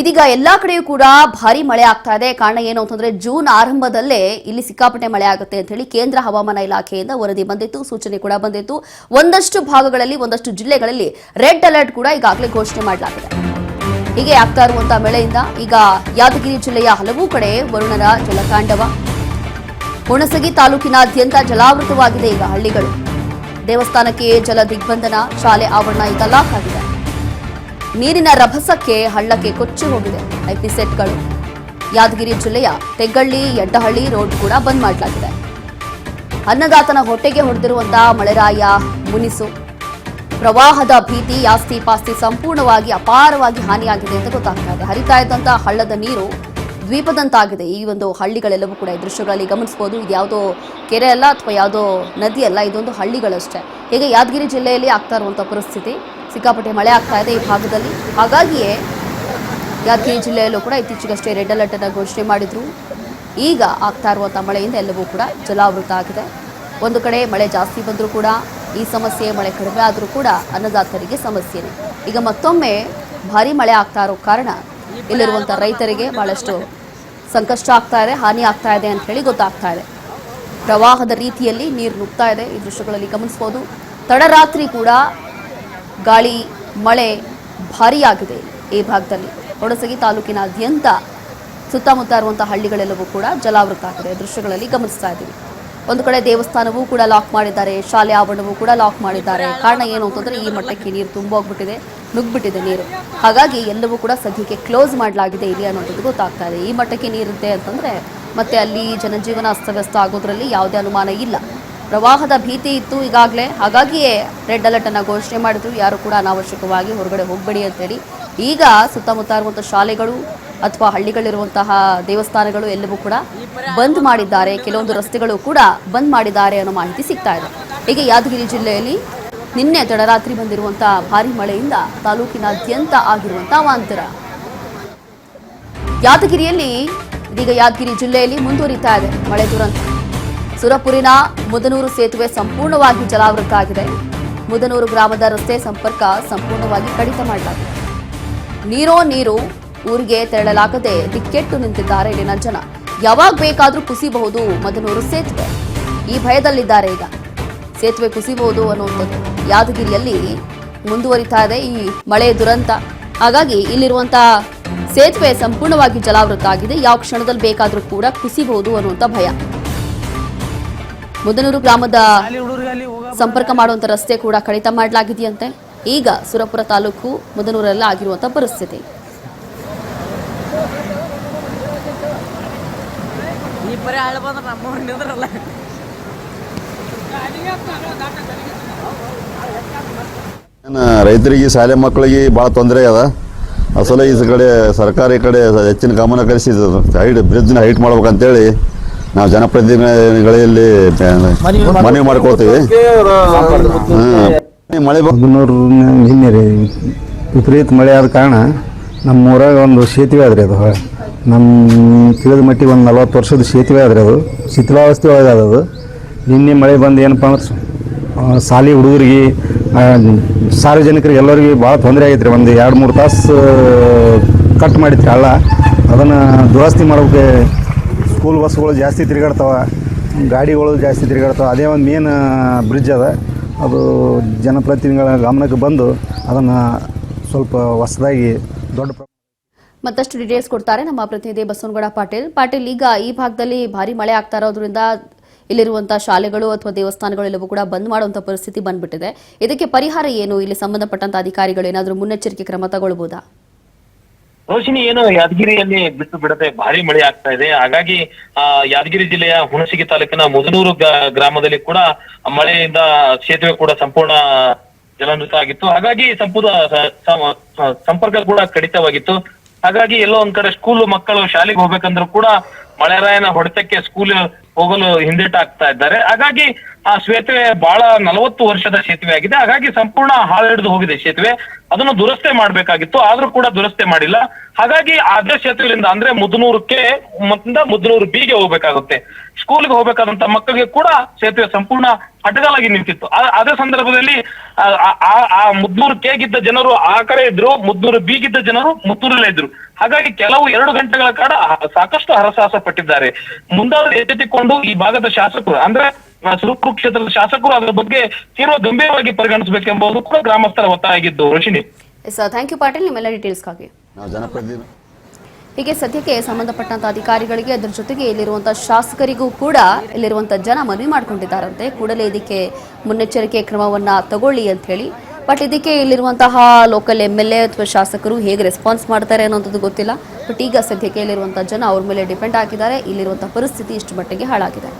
ಇದೀಗ ಎಲ್ಲಾ ಕಡೆಯೂ ಕೂಡ ಭಾರಿ ಮಳೆ ಆಗ್ತಾ ಇದೆ. ಕಾರಣ ಏನು ಅಂತಂದ್ರೆ ಜೂನ್ ಆರಂಭದಲ್ಲೇ ಇಲ್ಲಿ ಸಿಕ್ಕಾಪಟ್ಟೆ ಮಳೆ ಆಗುತ್ತೆ ಅಂತ ಹೇಳಿ ಕೇಂದ್ರ ಹವಾಮಾನ ಇಲಾಖೆಯಿಂದ ವರದಿ ಬಂದಿತ್ತು, ಸೂಚನೆ ಕೂಡ ಬಂದಿತ್ತು. ಒಂದಷ್ಟು ಭಾಗಗಳಲ್ಲಿ, ಒಂದಷ್ಟು ಜಿಲ್ಲೆಗಳಲ್ಲಿ ರೆಡ್ ಅಲರ್ಟ್ ಕೂಡ ಈಗಾಗಲೇ ಘೋಷಣೆ ಮಾಡಲಾಗಿದೆ. ಹೀಗೆ ಆಗ್ತಾ ಇರುವಂತಹ ಮಳೆಯಿಂದ ಈಗ ಯಾದಗಿರಿ ಜಿಲ್ಲೆಯ ಹಲವು ಕಡೆ ವರುಣನ ಜಲತಾಂಡವ. ಹುಣಸಗಿ ತಾಲೂಕಿನಾದ್ಯಂತ ಜಲಾವೃತವಾಗಿದೆ. ಈಗ ಹಳ್ಳಿಗಳು, ದೇವಸ್ಥಾನಕ್ಕೆ ಜಲ ದಿಗ್ಬಂಧನ, ಶಾಲೆ ಆವರಣ ಈಗ ಲಾಕ್ ಆಗಿದೆ. ನೀರಿನ ರಭಸಕ್ಕೆ ಹಳ್ಳಕ್ಕೆ ಕೊಚ್ಚಿ ಹೋಗಿದೆ ಐಪಿಸೆಟ್ಗಳು. ಯಾದಗಿರಿ ಜಿಲ್ಲೆಯ ತೆಗ್ಗಳ್ಳಿ ಯಡ್ಡಹಳ್ಳಿ ರೋಡ್ ಕೂಡ ಬಂದ್ ಮಾಡಲಾಗಿದೆ. ಅನ್ನದಾತನ ಹೊಟ್ಟೆಗೆ ಹೊಡೆದಿರುವಂತಹ ಮಳೆರಾಯ ಮುನಿಸು. ಪ್ರವಾಹದ ಭೀತಿ, ಆಸ್ತಿ ಪಾಸ್ತಿ ಸಂಪೂರ್ಣವಾಗಿ ಅಪಾರವಾಗಿ ಹಾನಿಯಾಗಿದೆ ಅಂತ ಗೊತ್ತಾಗ್ತಾ ಇದೆ. ಹರಿತಾ ಇದ್ದಂತಹ ಹಳ್ಳದ ನೀರು ದ್ವೀಪದಂತಾಗಿದೆ. ಈ ಒಂದು ಹಳ್ಳಿಗಳೆಲ್ಲವೂ ಕೂಡ ಈ ದೃಶ್ಯಗಳಲ್ಲಿ ಗಮನಿಸಬಹುದು. ಇದು ಯಾವುದೋ ಕೆರೆ ಅಲ್ಲ ಅಥವಾ ಯಾವುದೋ ನದಿ ಅಲ್ಲ, ಇದೊಂದು ಹಳ್ಳಿಗಳಷ್ಟೇ. ಹೀಗೆ ಯಾದಗಿರಿ ಜಿಲ್ಲೆಯಲ್ಲಿ ಆಗ್ತಾ ಇರುವಂತಹ ಪರಿಸ್ಥಿತಿ, ಸಿಕ್ಕಾಪಟ್ಟೆ ಮಳೆ ಆಗ್ತಾ ಇದೆ ಈ ಭಾಗದಲ್ಲಿ. ಹಾಗಾಗಿಯೇ ಯಾದಗಿರಿ ಜಿಲ್ಲೆಯಲ್ಲೂ ಕೂಡ ಇತ್ತೀಚೆಗಷ್ಟೇ ರೆಡ್ ಅಲರ್ಟ್ ಅನ್ನು ಘೋಷಣೆ ಮಾಡಿದ್ರು. ಈಗ ಆಗ್ತಾ ಇರುವಂತಹ ಮಳೆಯಿಂದ ಎಲ್ಲವೂ ಕೂಡ ಜಲಾವೃತ ಆಗಿದೆ. ಒಂದು ಕಡೆ ಮಳೆ ಜಾಸ್ತಿ ಬಂದರೂ ಕೂಡ ಈ ಸಮಸ್ಯೆ, ಮಳೆ ಕಡಿಮೆ ಆದರೂ ಕೂಡ ಅನ್ನದಾತರಿಗೆ ಸಮಸ್ಯೆನೇ. ಈಗ ಮತ್ತೊಮ್ಮೆ ಭಾರಿ ಮಳೆ ಆಗ್ತಾ ಇರೋ ಕಾರಣ ಇಲ್ಲಿರುವಂಥ ರೈತರಿಗೆ ಬಹಳಷ್ಟು ಸಂಕಷ್ಟ ಆಗ್ತಾ ಇದೆ, ಹಾನಿ ಆಗ್ತಾ ಇದೆ ಅಂತ ಹೇಳಿ ಗೊತ್ತಾಗ್ತಾ ಇದೆ. ಪ್ರವಾಹದ ರೀತಿಯಲ್ಲಿ ನೀರು ನುಗ್ತಾ ಇದೆ. ಈ ದೃಶ್ಯಗಳಲ್ಲಿ ಗಮನಿಸಬಹುದು. ತಡರಾತ್ರಿ ಕೂಡ ಗಾಳಿ, ಮಳೆ ಭಾರಿಯಾಗಿದೆ ಈ ಭಾಗದಲ್ಲಿ. ಹುಣಸಗಿ ತಾಲೂಕಿನಾದ್ಯಂತ ಸುತ್ತಮುತ್ತ ಇರುವಂತಹ ಹಳ್ಳಿಗಳೆಲ್ಲವೂ ಕೂಡ ಜಲಾವೃತ ಆಗಿದೆ. ದೃಶ್ಯಗಳಲ್ಲಿ ಗಮನಿಸ್ತಾ ಇದ್ದೀವಿ. ಒಂದು ಕಡೆ ದೇವಸ್ಥಾನವೂ ಕೂಡ ಲಾಕ್ ಮಾಡಿದ್ದಾರೆ, ಶಾಲೆ ಆವರಣವೂ ಕೂಡ ಲಾಕ್ ಮಾಡಿದ್ದಾರೆ. ಕಾರಣ ಏನು ಅಂತಂದ್ರೆ ಈ ಮಟ್ಟಕ್ಕೆ ನೀರು ತುಂಬೋಗ್ಬಿಟ್ಟಿದೆ, ನುಗ್ಬಿಟ್ಟಿದೆ ನೀರು. ಹಾಗಾಗಿ ಎಲ್ಲವೂ ಕೂಡ ಸದ್ಯಕ್ಕೆ ಕ್ಲೋಸ್ ಮಾಡಲಾಗಿದೆ ಇಲ್ಲಿ ಅನ್ನೋದು ಗೊತ್ತಾಗ್ತಾ ಇದೆ. ಈ ಮಟ್ಟಕ್ಕೆ ನೀರಿದೆ ಅಂತಂದ್ರೆ ಮತ್ತೆ ಅಲ್ಲಿ ಜನಜೀವನ ಅಸ್ತವ್ಯಸ್ತ ಆಗೋದ್ರಲ್ಲಿ ಯಾವುದೇ ಅನುಮಾನ ಇಲ್ಲ. ಪ್ರವಾಹದ ಭೀತಿ ಇತ್ತು ಈಗಾಗಲೇ, ಹಾಗಾಗಿಯೇ ರೆಡ್ ಅಲರ್ಟ್ ಅನ್ನು ಘೋಷಣೆ ಮಾಡಿದ್ರು. ಯಾರು ಕೂಡ ಅನಾವಶ್ಯಕವಾಗಿ ಹೊರಗಡೆ ಹೋಗಬೇಡಿ ಅಂತೇಳಿ. ಈಗ ಸುತ್ತಮುತ್ತ ಇರುವಂತಹ ಶಾಲೆಗಳು ಅಥವಾ ಹಳ್ಳಿಗಳಿರುವಂತಹ ದೇವಸ್ಥಾನಗಳು ಎಲ್ಲವೂ ಕೂಡ ಬಂದ್ ಮಾಡಿದ್ದಾರೆ. ಕೆಲವೊಂದು ರಸ್ತೆಗಳು ಕೂಡ ಬಂದ್ ಮಾಡಿದ್ದಾರೆ ಅನ್ನೋ ಮಾಹಿತಿ ಸಿಗ್ತಾ ಇದೆ. ಹೀಗೆ ಯಾದಗಿರಿ ಜಿಲ್ಲೆಯಲ್ಲಿ ನಿನ್ನೆ ತಡರಾತ್ರಿ ಬಂದಿರುವಂತಹ ಭಾರಿ ಮಳೆಯಿಂದ ತಾಲೂಕಿನಾದ್ಯಂತ ಆಗಿರುವಂತಹ ಅವಾಂತರ. ಯಾದಗಿರಿಯಲ್ಲಿ ಇದೀಗ ಯಾದಗಿರಿ ಜಿಲ್ಲೆಯಲ್ಲಿ ಮುಂದುವರಿತಾ ಇದೆ ಮಳೆ ದುರಂತ. ಸುರಪುರಿನ ಮುದನೂರು ಸೇತುವೆ ಸಂಪೂರ್ಣವಾಗಿ ಜಲಾವೃತ ಆಗಿದೆ. ಮುದನೂರು ಗ್ರಾಮದ ರಸ್ತೆ ಸಂಪರ್ಕ ಸಂಪೂರ್ಣವಾಗಿ ಕಡಿತ ಮಾಡಲಾಗಿದೆ. ನೀರು ಊರಿಗೆ ತೆರಳಲಾಗದೆ ದಿಕ್ಕೆಟ್ಟು ನಿಂತಿದ್ದಾರೆ ಇಲ್ಲಿನ ಜನ. ಯಾವಾಗ ಬೇಕಾದರೂ ಕುಸಿಬಹುದು ಮುದನೂರು ಸೇತುವೆ, ಈ ಭಯದಲ್ಲಿದ್ದಾರೆ. ಈಗ ಸೇತುವೆ ಕುಸಿಬಹುದು ಅನ್ನುವಂಥದ್ದು ಯಾದಗಿರಿಯಲ್ಲಿ ಮುಂದುವರಿತಾ ಇದೆ ಈ ಮಳೆ ದುರಂತ. ಹಾಗಾಗಿ ಇಲ್ಲಿರುವಂತಹ ಸೇತುವೆ ಸಂಪೂರ್ಣವಾಗಿ ಜಲಾವೃತ ಆಗಿದೆ. ಯಾವ ಕ್ಷಣದಲ್ಲಿ ಬೇಕಾದರೂ ಕೂಡ ಕುಸಿಬಹುದು ಅನ್ನುವಂಥ ಭಯ. ಮುದನೂರು ಗ್ರಾಮದ ಸಂಪರ್ಕ ಮಾಡುವಂತ ರಸ್ತೆ ಕೂಡ ಕಡಿತ ಮಾಡಲಾಗಿದೆಯಂತೆ. ಈಗ ಸುರಪುರ ತಾಲೂಕು ಮುದನೂರಲ್ಲಿ ಆಗಿರುವಂತಹ ಪರಿಸ್ಥಿತಿ. ರೈತರಿಗೆ, ಶಾಲೆ ಮಕ್ಕಳಿಗೆ ಭಾಳ ತೊಂದರೆ ಅದ. ಅಸಲ ಈ ಕಡೆ ಸರ್ಕಾರ ಈ ಕಡೆ ಹೆಚ್ಚಿನ ಗಮನ ಹರಿಸಿದ್ರು. ಬ್ರಿಡ್ಜ್ನ ಹೈಟ್ ಮಾಡ್ಬೇಕಂತೇಳಿ ನಾವು ಜನಪ್ರತಿನಿಧಿಗಳಲ್ಲಿ ಮನವಿ ಮಾಡ್ಕೊಳ್ತೀವಿ. ಮಳೆ ನಿನ್ನೆ ರೀ ವಿಪರೀತ ಮಳೆ ಆದ ಕಾರಣ ನಮ್ಮ ಊರಾಗ ಒಂದು ಸೇತುವೆ ಆದ್ರಿ. ಅದು ನಮ್ಮ ತಿಳಿದ ಮಟ್ಟಿಗೆ ಒಂದು 40 ವರ್ಷದ ಸೇತುವೆ ಆದ್ರಿ. ಅದು ಶಿಥಿಲಾವಸ್ಥೆ ಒಳಗಾದದು. ನಿನ್ನೆ ಮಳೆ ಬಂದು ಏನಪ್ಪ ಅಂದ್ರೆ ಶಾಲೆ ಹುಡುಗರಿಗೆ, ಸಾರ್ವಜನಿಕರಿಗೆ ಎಲ್ಲರಿಗೆ ಭಾಳ ತೊಂದರೆ ಆಗೈತ್ರಿ. ಒಂದು 2-3 ತಾಸು ಕಟ್ ಮಾಡಿತ್ರಿ ಹಳ್ಳ. ಅದನ್ನು ದುರಸ್ತಿ ಮಾಡೋಕ್ಕೆ ಸ್ಕೂಲ್ ಬಸ್ಗಳು ಜಾಸ್ತಿ ತಿರುಗಾಡ್ತಾವ, ಗಾಡಿಗಳು ಜಾಸ್ತಿ ತಿರುಗಾಡ್ತಾವೆ. ಅದೇ ಒಂದು ಮೇನ್ ಬ್ರಿಡ್ಜ್ ಅದ. ಅದು ಜನಪ್ರತಿನಿಧಿಗಳ ಗಮನಕ್ಕೆ ಬಂದು ಅದನ್ನು ಸ್ವಲ್ಪ ಹೊಸದಾಗಿ ದೊಡ್ಡ ಮತ್ತಷ್ಟು ಡೀಟೇಲ್ಸ್ ಕೊಡ್ತಾರೆ ನಮ್ಮ ಪ್ರತಿನಿಧಿ ಬಸವನಗೌಡ ಪಾಟೀಲ್. ಈಗ ಈ ಭಾಗದಲ್ಲಿ ಭಾರಿ ಮಳೆ ಆಗ್ತಾ ಇರೋದ್ರಿಂದ ಇಲ್ಲಿರುವಂತಹ ಶಾಲೆಗಳು ಅಥವಾ ದೇವಸ್ಥಾನಗಳು ಎಲ್ಲವೂ ಕೂಡ ಬಂದ್ ಮಾಡುವಂತಹ ಪರಿಸ್ಥಿತಿ ಬಂದ್ಬಿಟ್ಟಿದೆ. ಇದಕ್ಕೆ ಪರಿಹಾರ ಏನು? ಇಲ್ಲಿ ಸಂಬಂಧಪಟ್ಟಂತ ಅಧಿಕಾರಿಗಳು ಏನಾದರೂ ಮುನ್ನೆಚ್ಚರಿಕೆ ಕ್ರಮ ತಗೊಳ್ಬಹುದಾ? ರೋಶಿನಿ, ಏನು ಯಾದಗಿರಿಯಲ್ಲಿ ಬಿಟ್ಟು ಬಿಡದೆ ಭಾರಿ ಮಳೆ ಆಗ್ತಾ ಇದೆ. ಹಾಗಾಗಿ ಯಾದಗಿರಿ ಜಿಲ್ಲೆಯ ಹುಣಸಗಿ ತಾಲೂಕಿನ ಮುದನೂರು ಗ್ರಾಮದಲ್ಲಿ ಕೂಡ ಮಳೆಯಿಂದ ಸೇತುವೆ ಕೂಡ ಸಂಪೂರ್ಣ ಜಲಾವೃತ ಆಗಿತ್ತು. ಹಾಗಾಗಿ ಸಂಪರ್ಕ ಕೂಡ ಕಡಿತವಾಗಿತ್ತು. ಹಾಗಾಗಿ ಎಲ್ಲೋ ಒಂದ್ ಕಡೆ ಸ್ಕೂಲ್ ಮಕ್ಕಳು ಶಾಲೆಗೆ ಹೋಗ್ಬೇಕಂದ್ರೂ ಕೂಡ ಮಳೆರಾಯನ ಹೊಡೆತಕ್ಕೆ ಸ್ಕೂಲ್ ಹೋಗಲು ಹಿಂದೇಟಾಗ್ತಾ ಇದ್ದಾರೆ. ಹಾಗಾಗಿ ಆ ಸೇತುವೆ ಬಹಳ 40 ವರ್ಷದ ಸೇತುವೆ ಆಗಿದೆ. ಹಾಗಾಗಿ ಸಂಪೂರ್ಣ ಹಾಳಿಡಿದು ಹೋಗಿದೆ ಸೇತುವೆ. ಅದನ್ನು ದುರಸ್ತಿ ಮಾಡ್ಬೇಕಾಗಿತ್ತು, ಆದ್ರೂ ಕೂಡ ದುರಸ್ತಿ ಮಾಡಿಲ್ಲ. ಹಾಗಾಗಿ ಅದೇ ಸೇತುವೆಯಿಂದ ಅಂದ್ರೆ ಮುದನೂರಕ್ಕೆ ಮುದನೂರು ಬಿಗೆ ಹೋಗ್ಬೇಕಾಗುತ್ತೆ. ಸ್ಕೂಲ್ಗೆ ಹೋಗ್ಬೇಕಾದಂತ ಮಕ್ಕಳಿಗೆ ಕೂಡ ಸೇತುವೆ ಸಂಪೂರ್ಣ ಅಡ್ಡಗಾಲಾಗಿ ನಿಂತಿತ್ತು. ಅದೇ ಸಂದರ್ಭದಲ್ಲಿ ಆ ಮುದ್ನೂರು ಕೆಗಿದ್ದ ಜನರು ಆ ಕಡೆ ಇದ್ರು, ಮುದ್ನೂರು ಬಿಗಿದ್ದ ಜನರು ಮುದ್ನೂರಲ್ಲೇ ಇದ್ರು. ಹಾಗಾಗಿ ಕೆಲವು 2 ಗಂಟೆಗಳ ಕಾಲ ಸಾಕಷ್ಟು ಹರಸಾಹಸ ಪಟ್ಟಿದ್ದಾರೆ. ಮುಂದಾದ್ರೂ ಎಚ್ಚೆತ್ತುಕೊಂಡು ಈ ಭಾಗದ ಶಾಸಕರು ಅಂದ್ರೆ ಸುರಪುರ ಕ್ಷೇತ್ರದ ಶಾಸಕರು ಅದರ ಬಗ್ಗೆ ತೀವ್ರ ಗಂಭೀರವಾಗಿ ಪರಿಗಣಿಸಬೇಕೆಂಬುದು ಕೂಡ ಗ್ರಾಮಸ್ಥರ ಒತ್ತಾಯ ಆಗಿದ್ದು. Roshini. Sir, thank you Patil, ನಿಮ್ಮೆಲ್ಲ ಡೀಟೇಲ್ಸ್ಗಾಗಿ. ನಾವು ಜನಪ್ರತಿನಿಧಿ ಹೀಗೆ ಸದ್ಯಕ್ಕೆ ಸಂಬಂಧಪಟ್ಟಂತ ಅಧಿಕಾರಿಗಳಿಗೆ ಅದರ ಜೊತೆಗೆ ಇಲ್ಲಿರುವಂತಹ ಶಾಸಕರಿಗೂ ಕೂಡ ಇಲ್ಲಿರುವಂತಹ ಜನ ಮನವಿ ಮಾಡ್ಕೊಂಡಿದ್ದಾರಂತೆ, ಕೂಡಲೇ ಇದಕ್ಕೆ ಮುನ್ನೆಚ್ಚರಿಕೆ ಕ್ರಮವನ್ನ ತಗೊಳ್ಳಿ ಅಂತ ಹೇಳಿ. ಬಟ್ ಇದಕ್ಕೆ ಇಲ್ಲಿರುವಂತಹ ಲೋಕಲ್ MLA ಅಥವಾ ಶಾಸಕರು ಹೇಗೆ ರೆಸ್ಪಾನ್ಸ್ ಮಾಡ್ತಾರೆ ಅನ್ನೋಂಥದ್ದು ಗೊತ್ತಿಲ್ಲ. ಬಟ್ ಈಗ ಸದ್ಯಕ್ಕೆ ಇಲ್ಲಿರುವಂತಹ ಜನ ಅವ್ರ ಮೇಲೆ ಡಿಪೆಂಡ್ ಆಗಿದ್ದಾರೆ. ಇಲ್ಲಿರುವಂತಹ ಪರಿಸ್ಥಿತಿ ಇಷ್ಟು ಮಟ್ಟಿಗೆ ಹಾಳಾಗಿದೆ.